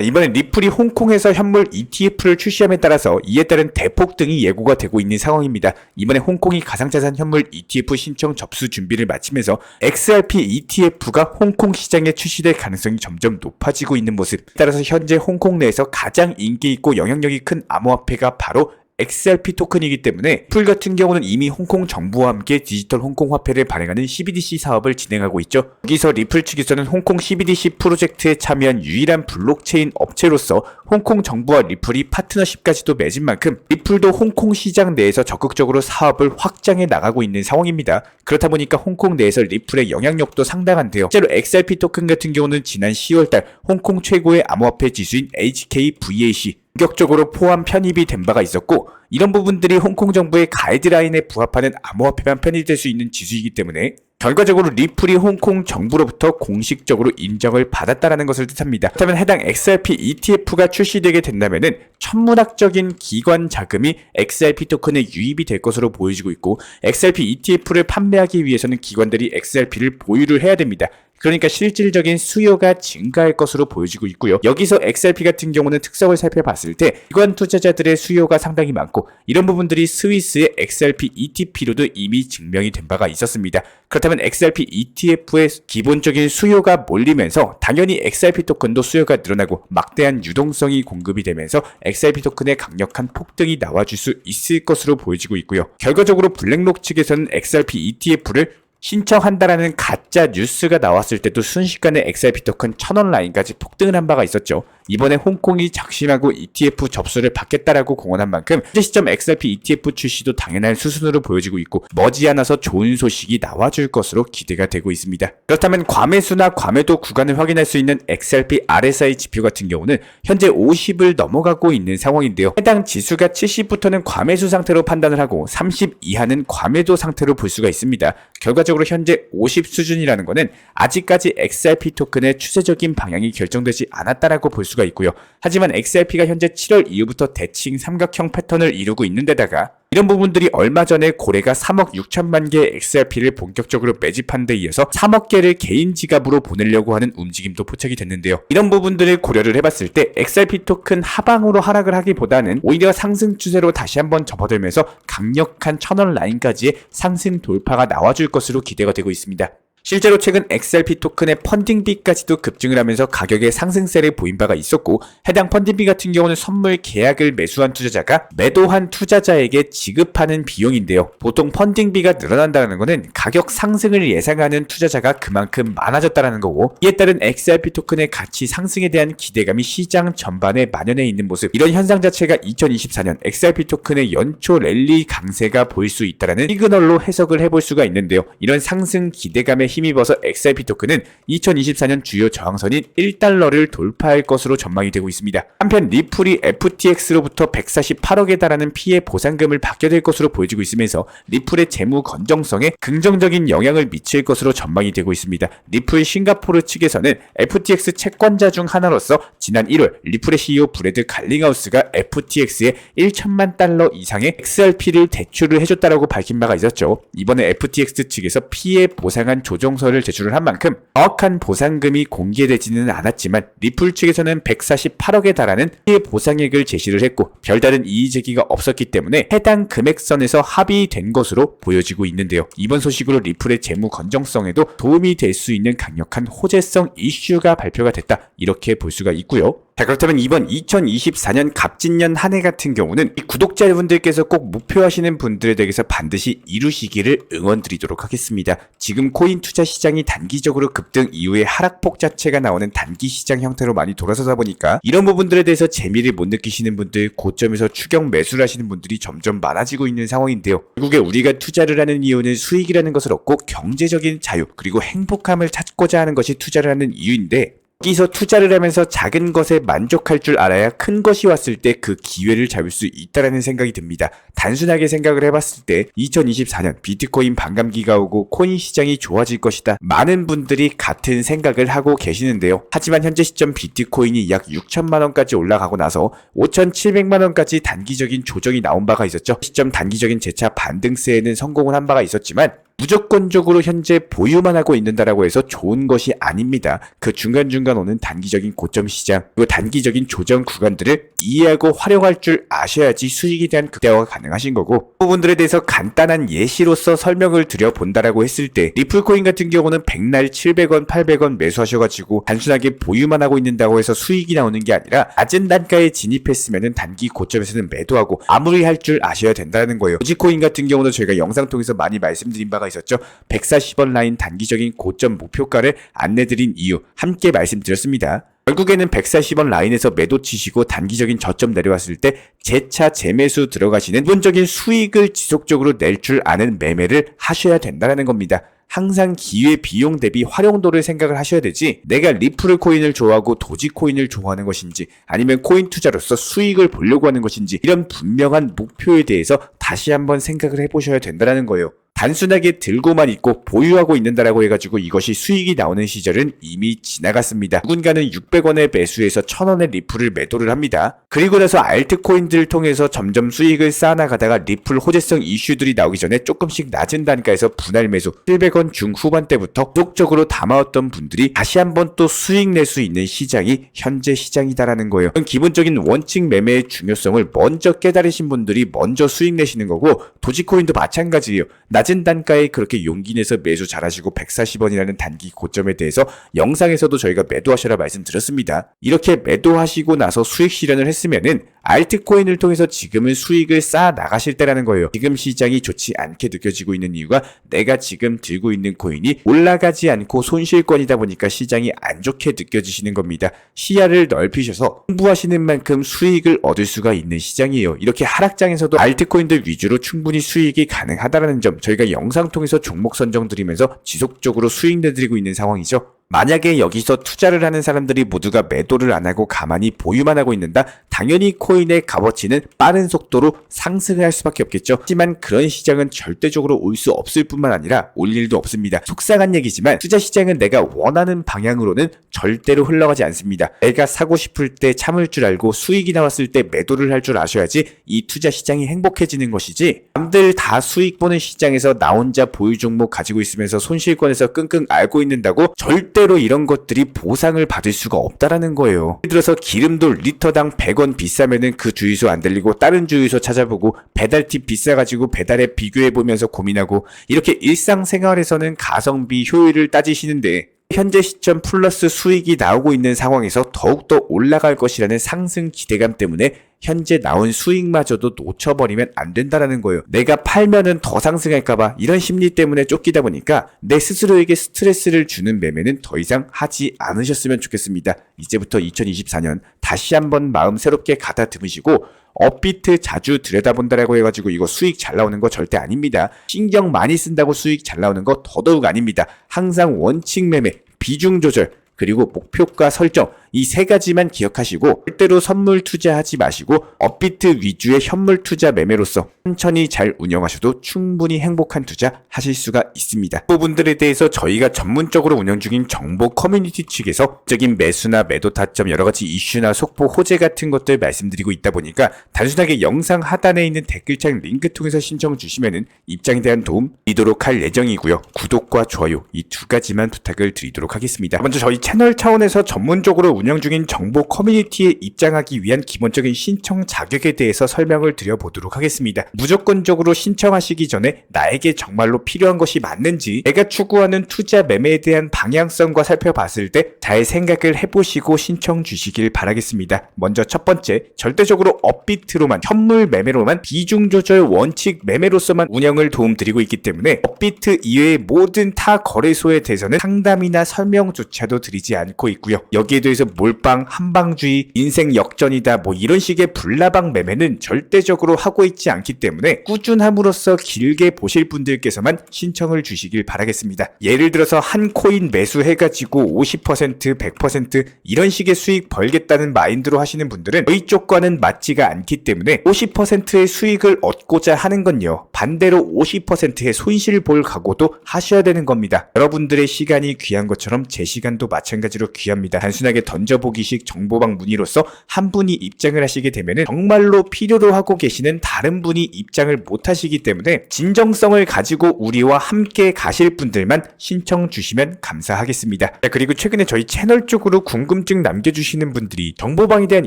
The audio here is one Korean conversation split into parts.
이번에 리플이 홍콩에서 현물 ETF를 출시함에 따라서 이에 따른 대폭등이 예고가 되고 있는 상황입니다. 이번에 홍콩이 가상자산 현물 ETF 신청 접수 준비를 마치면서 XRP ETF가 홍콩 시장에 출시될 가능성이 점점 높아지고 있는 모습. 따라서 현재 홍콩 내에서 가장 인기 있고 영향력이 큰 암호화폐가 바로 XRP 토큰이기 때문에 리플 같은 경우는 이미 홍콩 정부와 함께 디지털 홍콩 화폐를 발행하는 CBDC 사업을 진행하고 있죠. 여기서 리플 측에서는 홍콩 CBDC 프로젝트에 참여한 유일한 블록체인 업체로서 홍콩 정부와 리플이 파트너십까지도 맺은 만큼 리플도 홍콩 시장 내에서 적극적으로 사업을 확장해 나가고 있는 상황입니다. 그렇다 보니까 홍콩 내에서 리플의 영향력도 상당한데요. 실제로 XRP 토큰 같은 경우는 지난 10월달 홍콩 최고의 암호화폐 지수인 HKVAC 본격적으로 포함 편입이 된 바가 있었고, 이런 부분들이 홍콩 정부의 가이드라인에 부합하는 암호화폐만 편입될 수 있는 지수이기 때문에 결과적으로 리플이 홍콩 정부로부터 공식적으로 인정을 받았다는 것을 뜻합니다. 그렇다면 해당 XRP ETF가 출시되게 된다면 천문학적인 기관 자금이 XRP 토큰에 유입이 될 것으로 보여지고 있고, XRP ETF를 판매하기 위해서는 기관들이 XRP를 보유를 해야 됩니다. 그러니까 실질적인 수요가 증가할 것으로 보여지고 있고요. 여기서 XRP 같은 경우는 특성을 살펴봤을 때 기관 투자자들의 수요가 상당히 많고, 이런 부분들이 스위스의 XRP ETP로도 이미 증명이 된 바가 있었습니다. 그렇다면 XRP ETF의 기본적인 수요가 몰리면서 당연히 XRP 토큰도 수요가 늘어나고 막대한 유동성이 공급이 되면서 XRP 토큰의 강력한 폭등이 나와줄 수 있을 것으로 보여지고 있고요. 결과적으로 블랙록 측에서는 XRP ETF를 신청한다라는 가짜 뉴스가 나왔을 때도 순식간에 XRP 토큰 1000원 라인까지 폭등을 한 바가 있었죠. 이번에 홍콩이 작심하고 ETF 접수를 받겠다라고 공언한 만큼 현재 시점 XRP ETF 출시도 당연한 수순으로 보여지고 있고, 머지않아서 좋은 소식이 나와줄 것으로 기대가 되고 있습니다. 그렇다면 과매수나 과매도 구간을 확인할 수 있는 XRP RSI 지표 같은 경우는 현재 50을 넘어가고 있는 상황인데요. 해당 지수가 70부터는 과매수 상태로 판단을 하고 30 이하는 과매도 상태로 볼 수가 있습니다. 결과적으로 현재 50 수준이라는 것은 아직까지 XRP 토큰의 추세적인 방향이 결정되지 않았다라고 볼 수가 있고요. 하지만 XRP가 현재 7월 이후부터 대칭 삼각형 패턴을 이루고 있는 데다가 이런 부분들이 얼마 전에 고래가 3억 6천만 개의 XRP를 본격적으로 매집한 데 이어서 3억 개를 개인 지갑으로 보내려고 하는 움직임도 포착이 됐는데요. 이런 부분들을 고려를 해봤을 때 XRP 토큰 하방으로 하락을 하기보다는 오히려 상승 추세로 다시 한번 접어들면서 강력한 1000원 라인까지의 상승 돌파가 나와줄 것으로 기대가 되고 있습니다. 실제로 최근 XRP 토큰의 펀딩비까지도 급증을 하면서 가격의 상승세를 보인 바가 있었고, 해당 펀딩비 같은 경우는 선물 계약을 매수한 투자자가 매도한 투자자에게 지급하는 비용인데요. 보통 펀딩비가 늘어난다는 것은 가격 상승을 예상하는 투자자가 그만큼 많아졌다는 거고, 이에 따른 XRP 토큰의 가치 상승에 대한 기대감이 시장 전반에 만연해 있는 모습. 이런 현상 자체가 2024년 XRP 토큰의 연초 랠리 강세가 보일 수 있다는 시그널로 해석을 해볼 수가 있는데요. 이런 상승 기대감에 힘입어서 XRP 토큰은 2024년 주요 저항선인 1달러를 돌파할 것으로 전망이 되고 있습니다. 한편 리플이 FTX로부터 148억에 달하는 피해 보상금을 받게 될 것으로 보여지고 있으면서 리플의 재무 건정성에 긍정적인 영향을 미칠 것으로 전망이 되고 있습니다. 리플 싱가포르 측에서는 FTX 채권자 중 하나로서 지난 1월 리플의 CEO 브래드 갈링하우스가 FTX에 1천만 달러 이상의 XRP를 대출을 해줬다라고 밝힌 바가 있었죠. 이번에 FTX 측에서 피해 보상한 조정서를 제출을 한 만큼 정확한 보상금이 공개되지는 않았지만 리플 측에서는 148억에 달하는 피해 보상액을 제시를 했고, 별다른 이의 제기가 없었기 때문에 해당 금액선에서 합의된 것으로 보여지고 있는데요. 이번 소식으로 리플의 재무 건정성에도 도움이 될 수 있는 강력한 호재성 이슈가 발표가 됐다, 이렇게 볼 수가 있고요. 자, 그렇다면 이번 2024년 갑진년 한 해 같은 경우는 이 구독자분들께서 꼭 목표하시는 분들에 대해서 반드시 이루시기를 응원드리도록 하겠습니다. 지금 코인 투자 시장이 단기적으로 급등 이후에 하락폭 자체가 나오는 단기 시장 형태로 많이 돌아서다 보니까 이런 부분들에 대해서 재미를 못 느끼시는 분들, 고점에서 추격 매수를 하시는 분들이 점점 많아지고 있는 상황인데요. 결국에 우리가 투자를 하는 이유는 수익이라는 것을 얻고 경제적인 자유 그리고 행복함을 찾고자 하는 것이 투자를 하는 이유인데, 여기서 투자를 하면서 작은 것에 만족할 줄 알아야 큰 것이 왔을 때 그 기회를 잡을 수 있다라는 생각이 듭니다. 단순하게 생각을 해봤을 때 2024년 비트코인 반감기가 오고 코인 시장이 좋아질 것이다, 많은 분들이 같은 생각을 하고 계시는데요. 하지만 현재 시점 비트코인이 약 6천만원까지 올라가고 나서 5,700만원까지 단기적인 조정이 나온 바가 있었죠. 시점 단기적인 재차 반등세에는 성공을 한 바가 있었지만 무조건적으로 현재 보유만 하고 있는다라고 해서 좋은 것이 아닙니다. 그 중간중간 오는 단기적인 고점 시장, 그리고 단기적인 조정 구간들을 이해하고 활용할 줄 아셔야지 수익에 대한 극대화가 가능하신 거고, 부분들에 대해서 간단한 예시로서 설명을 드려본다라고 했을 때 리플코인 같은 경우는 백날 700원, 800원 매수하셔가지고 단순하게 보유만 하고 있는다고 해서 수익이 나오는 게 아니라 낮은 단가에 진입했으면 단기 고점에서는 매도하고 마무리할 줄 아셔야 된다는 거예요. 도지코인 같은 경우는 저희가 영상 통해서 많이 말씀드린 바가 있었죠. 140원 라인 단기적인 고점 목표가를 안내드린 이유 함께 말씀드렸습니다. 결국에는 140원 라인에서 매도 치시고 단기적인 저점 내려왔을 때 재차 재매수 들어가시는 기본적인 수익을 지속적으로 낼 줄 아는 매매를 하셔야 된다는 겁니다. 항상 기회 비용 대비 활용도를 생각을 하셔야 되지, 내가 리플 코인을 좋아하고 도지 코인을 좋아하는 것인지 아니면 코인 투자로서 수익을 보려고 하는 것인지 이런 분명한 목표에 대해서 다시 한번 생각을 해보셔야 된다는 거예요. 단순하게 들고만 있고 보유하고 있는다라고 해가지고 이것이 수익이 나오는 시절은 이미 지나갔습니다. 누군가는 600원에 매수해서 1000원에 리플을 매도를 합니다. 그리고 나서 알트코인들을 통해서 점점 수익을 쌓아나가다가 리플 호재성 이슈들이 나오기 전에 조금씩 낮은 단가에서 분할 매수 700원 중후반대부터 지속적으로 담아왔던 분들이 다시 한번 또 수익 낼 수 있는 시장이 현재 시장이다라는 거예요. 기본적인 원칙 매매의 중요성을 먼저 깨달으신 분들이 먼저 수익 내시는 거고, 도지코인도 마찬가지예요. 낮은 단가에 그렇게 용기 내서 매수 잘하시고 140원이라는 단기 고점에 대해서 영상에서도 저희가 매도하셔라 말씀드렸습니다. 이렇게 매도하시고 나서 수익 실현을 했으면은 알트코인을 통해서 지금은 수익을 쌓아 나가실 때라는 거예요. 지금 시장이 좋지 않게 느껴지고 있는 이유가 내가 지금 들고 있는 코인이 올라가지 않고 손실권이다 보니까 시장이 안 좋게 느껴지시는 겁니다. 시야를 넓히셔서 공부하시는 만큼 수익을 얻을 수가 있는 시장이에요. 이렇게 하락장에서도 알트코인들 위주로 충분히 수익이 가능하다는 점 저희가 영상 통해서 종목 선정 드리면서 지속적으로 수익 내드리고 있는 상황이죠. 만약에 여기서 투자를 하는 사람들이 모두가 매도를 안 하고 가만히 보유만 하고 있는다? 당연히 코인의 값어치는 빠른 속도로 상승을 할 수밖에 없겠죠. 하지만 그런 시장은 절대적으로 올 수 없을 뿐만 아니라 올 일도 없습니다. 속상한 얘기지만 투자 시장은 내가 원하는 방향으로는 절대로 흘러가지 않습니다. 내가 사고 싶을 때 참을 줄 알고 수익이 나왔을 때 매도를 할 줄 아셔야지 이 투자 시장이 행복해지는 것이지, 남들 다 수익 보는 시장에서 나 혼자 보유 종목 가지고 있으면서 손실권에서 끙끙 앓고 있는다고 절대로 이런 것들이 보상을 받을 수가 없다라는 거예요. 예를 들어서 기름도 리터당 100원 비싸면은 그 주유소 안 들리고 다른 주유소 찾아보고, 배달팁 비싸가지고 배달앱 비교해보면서 고민하고, 이렇게 일상생활에서는 가성비 효율을 따지시는데 현재 시점 플러스 수익이 나오고 있는 상황에서 더욱더 올라갈 것이라는 상승 기대감 때문에 현재 나온 수익마저도 놓쳐버리면 안 된다라는 거예요. 내가 팔면은 더 상승할까봐 이런 심리 때문에 쫓기다 보니까 내 스스로에게 스트레스를 주는 매매는 더 이상 하지 않으셨으면 좋겠습니다. 이제부터 2024년 다시 한번 마음 새롭게 가다듬으시고, 업비트 자주 들여다본다라고 해가지고 이거 수익 잘 나오는 거 절대 아닙니다. 신경 많이 쓴다고 수익 잘 나오는 거 더더욱 아닙니다. 항상 원칙 매매, 비중 조절, 그리고 목표가 설정, 이 세 가지만 기억하시고 절대로 선물 투자하지 마시고 업비트 위주의 현물 투자 매매로서 천천히 잘 운영하셔도 충분히 행복한 투자 하실 수가 있습니다. 그 부분들에 대해서 저희가 전문적으로 운영 중인 정보 커뮤니티 측에서 적인 매수나 매도 타점, 여러가지 이슈나 속보, 호재 같은 것들 말씀드리고 있다 보니까 단순하게 영상 하단에 있는 댓글창 링크 통해서 신청 주시면은 입장에 대한 도움 드리도록 할 예정이고요. 구독과 좋아요 이 두 가지만 부탁을 드리도록 하겠습니다. 먼저 저희 채널 차원에서 전문적으로 운영 중인 정보 커뮤니티에 입장하기 위한 기본적인 신청 자격에 대해서 설명을 드려보도록 하겠습니다. 무조건적으로 신청하시기 전에 나에게 정말로 필요한 것이 맞는지, 내가 추구하는 투자 매매에 대한 방향성과 살펴봤을 때 잘 생각을 해보시고 신청 주시길 바라겠습니다. 먼저 첫 번째, 절대적으로 업비트로만, 현물 매매로만, 비중 조절 원칙 매매로서만 운영을 도움드리고 있기 때문에 업비트 이외의 모든 타 거래소에 대해서는 상담이나 설명조차도 드리지 않고 있고요. 여기에 대해서 몰빵, 한방주의, 인생 역전이다 뭐 이런 식의 불나방 매매는 절대적으로 하고 있지 않기 때문에 꾸준함으로써 길게 보실 분들께서만 신청을 주시길 바라겠습니다. 예를 들어서 한 코인 매수해가지고 50%, 100% 이런 식의 수익 벌겠다는 마인드로 하시는 분들은 저희 쪽과는 맞지가 않기 때문에 50%의 수익을 얻고자 하는 건요, 반대로 50%의 손실을 볼 각오도 하셔야 되는 겁니다. 여러분들의 시간이 귀한 것처럼 제 시간도 마찬가지로 귀합니다. 단순하게 던져보기식 정보방 문의로서 한 분이 입장을 하시게 되면은 정말로 필요로 하고 계시는 다른 분이 입장을 못 하시기 때문에 진정성을 가지고 우리와 함께 가실 분들만 신청 주시면 감사하겠습니다. 자, 그리고 최근에 저희 채널 쪽으로 궁금증 남겨주시는 분들이 정보방에 대한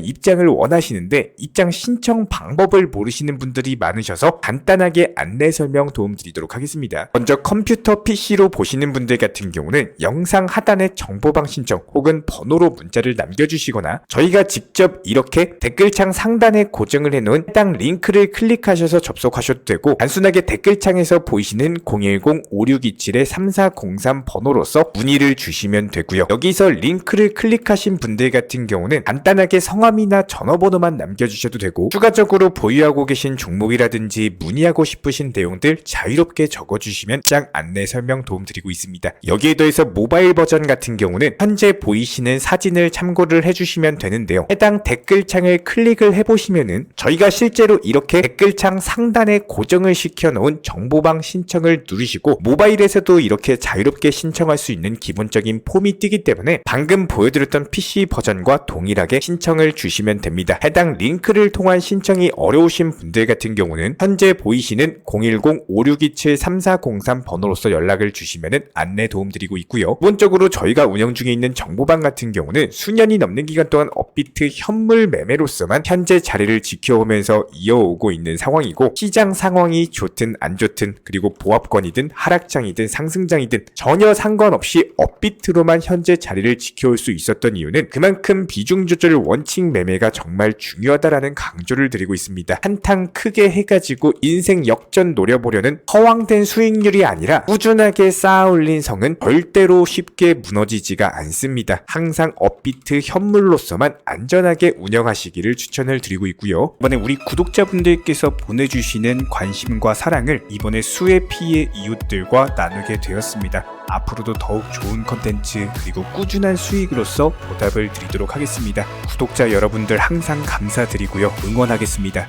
입장을 원하시는데 입장 신청 방법을 모르시는 분들이 많으셔서 간단하게 안내 설명 도움드리도록 하겠습니다. 먼저 컴퓨터 PC로 보시는 분들 같은 경우는 영상 하단에 정보방 신청 혹은 번호로 문자를 남겨주시거나 저희가 직접 이렇게 댓글창 상단에 고정을 해놓은 해당 링크를 클릭하셔서 접속하셔도 되고 단순하게 댓글창에서 보이시는 010-5627-3403 번호로서 문의를 주시면 되고요. 여기서 링크를 클릭하신 분들 같은 경우는 간단하게 성함이나 전화번호만 남겨주셔도 되고 추가적으로 보유하고 계신 종목이라든지 문의하고 싶으신 내용들 자유롭게 적어주시면 입장 안내 설명 도움드리고 있습니다. 여기에 더해서 모바일 버전 같은 경우는 현재 보이시는 사진을 참고를 해주시면 되는데요. 해당 댓글창을 클릭을 해보시면은 저희가 실제로 이렇게 댓글창 상단에 고정을 시켜놓은 정보방 신청을 누르시고 모바일에서도 이렇게 자유롭게 신청할 수 있는 기본적인 폼이 뜨기 때문에 방금 보여드렸던 PC 버전과 동일하게 신청을 주시면 됩니다. 해당 링크를 통한 신청이 어려우신 분들 같은 경우는 현재 보이시는 010-5627-3403 번호로서 연락을 주시면 안내 도움드리고 있고요. 기본적으로 저희가 운영 중에 있는 정보방 같은 경우는 수년이 넘는 기간 동안 업비트 현물 매매로서만 현재 자리를 지켜오면서 이어오고 있는 상황이고 시장 상황이 좋든 안 좋든 그리고 보합권이든 하락장이든 상승장이든 전혀 상관없이 업비트로만 현재 자리를 지켜올 수 있었던 이유는 그만큼 비중 조절 원칙 매매가 정말 중요하다라는 강조를 드리고 있습니다. 한탕 크게 해가지고 인생 역전 노려보려는 허황된 수익률이 아니라 꾸준하게 쌓아올린 성은 절대로 쉽게 무너지지가 않습니다. 항상 업비트 현물로서만 안전하게 운영하시기를 추천을 드리고 있고요. 이번에 우리 구독자분들께서 보내주시는 관심과 사랑을 이번에 수혜 피해 이웃들과 나누게 되었습니다. 앞으로도 더욱 좋은 컨텐츠 그리고 꾸준한 수익으로서 보답을 드리도록 하겠습니다. 구독자 여러분들 항상 감사드리고요. 응원하겠습니다.